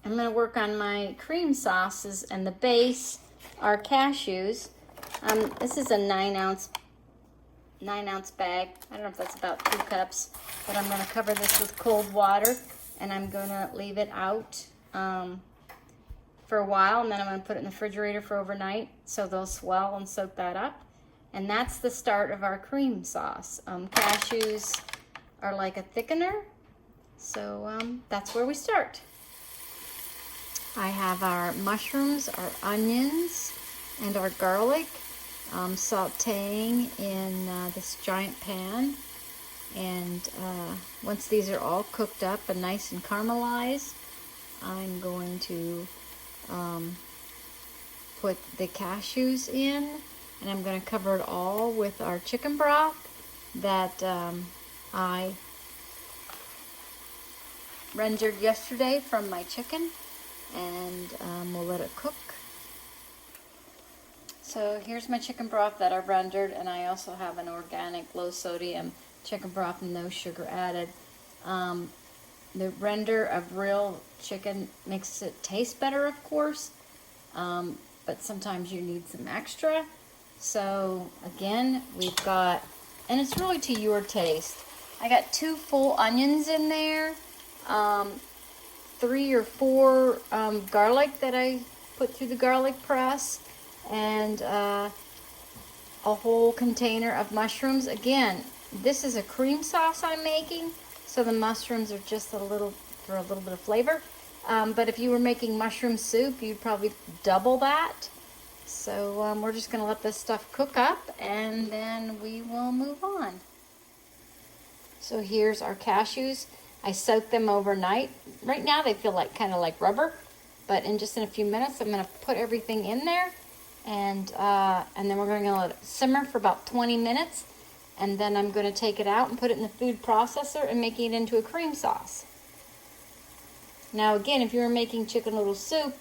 I'm gonna work on my cream sauces, and the base are cashews. This is a 9-ounce bag. I don't know if that's about 2 cups, but I'm gonna cover this with cold water, and I'm gonna leave it out for a while, and then I'm gonna put it in the refrigerator for overnight so they'll swell and soak that up. And that's the start of our cream sauce. Cashews are like a thickener, so that's where we start. I have our mushrooms, our onions, and our garlic sauteing in this giant pan. And once these are all cooked up and nice and caramelized, I'm going to put the cashews in, and I'm going to cover it all with our chicken broth that I rendered yesterday from my chicken, and we'll let it cook. So here's my chicken broth that I rendered, and I also have an organic low sodium chicken broth, no sugar added. The render of real chicken makes it taste better, of course, but sometimes you need some extra. So again, we've got, and it's really to your taste. I got 2 full onions in there, 3 or 4 garlic that I put through the garlic press, and a whole container of mushrooms. Again, this is a cream sauce I'm making, so the mushrooms are just a little, for a little bit of flavor. But if you were making mushroom soup, you'd probably double that. So we're just gonna let this stuff cook up, and then we will move on. So here's our cashews. I soaked them overnight. Right now they feel like kind of like rubber, but in a few minutes I'm gonna put everything in there, and then we're gonna let it simmer for about 20 minutes, and then I'm gonna take it out and put it in the food processor and make it into a cream sauce. Now again, if you were making chicken noodle soup,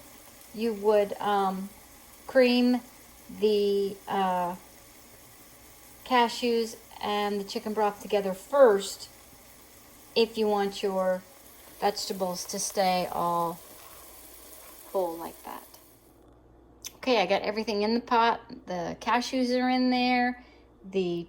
you would cream the cashews and the chicken broth together first if you want your vegetables to stay all full like that. Okay, I got everything in the pot. The cashews are in there, the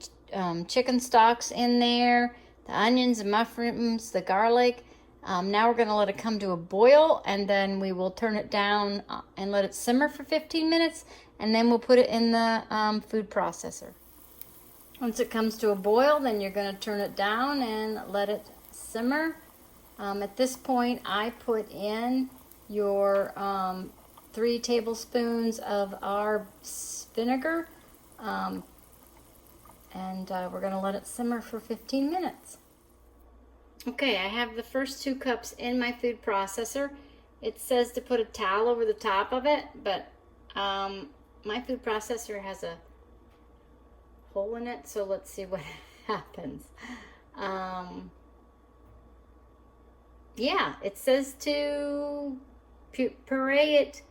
chicken stocks in there, the onions, the mushrooms, the garlic. Now we're going to let it come to a boil, and then we will turn it down and let it simmer for 15 minutes, and then we'll put it in the food processor. Once it comes to a boil, then you're going to turn it down and let it simmer. At this point, I put in your 3 tablespoons of our vinegar, and we're going to let it simmer for 15 minutes. Okay, I have the first 2 cups in my food processor. It says to put a towel over the top of it, but my food processor has a hole in it, so let's see what happens. Yeah, it says to puree it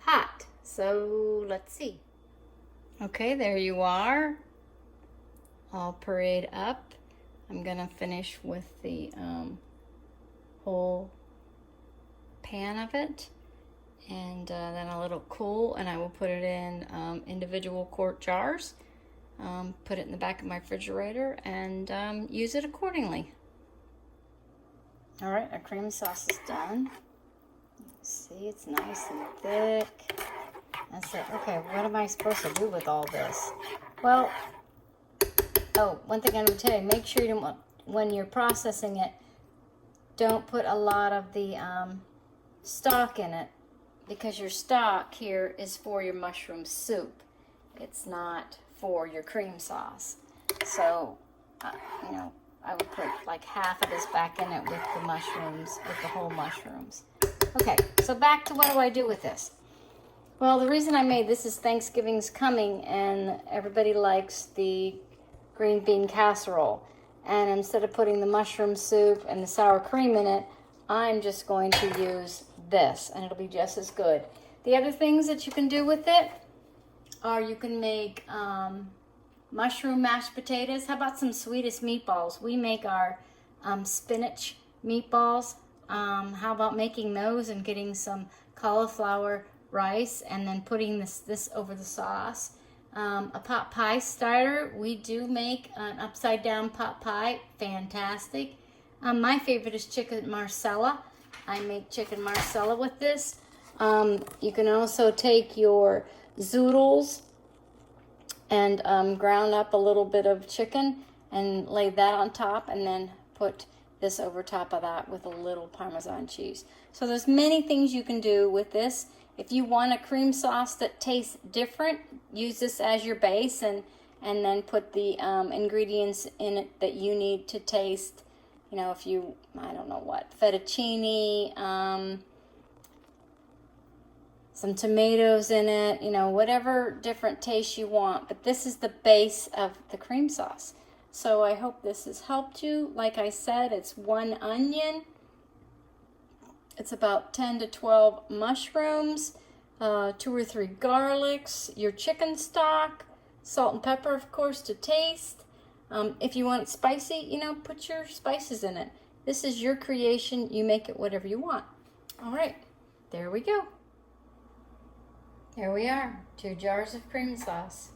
hot, so let's see. Okay, there you are, all pureed up. I'm gonna finish with the whole pan of it, and then I'll let it cool, and I will put it in individual quart jars, put it in the back of my refrigerator, and use it accordingly. All right, our cream sauce is done. See, it's nice and thick. That's it. Okay, what am I supposed to do with all this? Well, oh, one thing I'm going to tell you, make sure you don't, when you're processing it, don't put a lot of the stock in it, because your stock here is for your mushroom soup. It's not for your cream sauce. So, you know, I would put like half of this back in it with the mushrooms, with the whole mushrooms. Okay, so back to what do I do with this? Well, the reason I made this is Thanksgiving's coming, and everybody likes the green bean casserole. And instead of putting the mushroom soup and the sour cream in it, I'm just going to use this, and it'll be just as good. The other things that you can do with it are you can make mushroom mashed potatoes. How about some Swedish meatballs? We make our spinach meatballs. how about making those and getting some cauliflower rice and then putting this over the sauce. A pot pie starter, we do make an upside down pot pie, fantastic. My favorite is chicken marsala. I make chicken marsala with this. You can also take your zoodles and ground up a little bit of chicken and lay that on top, and then put this over top of that with a little Parmesan cheese. So there's many things you can do with this. If you want a cream sauce that tastes different, use this as your base, and then put the ingredients in it that you need to taste. You know, if you, I don't know what, fettuccine, some tomatoes in it, you know, whatever different taste you want. But this is the base of the cream sauce. So I hope this has helped you. Like I said, it's 1 onion. It's about 10 to 12 mushrooms, 2 or 3 garlics, your chicken stock, salt and pepper, of course, to taste. If you want it spicy, you know, put your spices in it. This is your creation. You make it whatever you want. All right, there we go. There we are, 2 jars of cream sauce.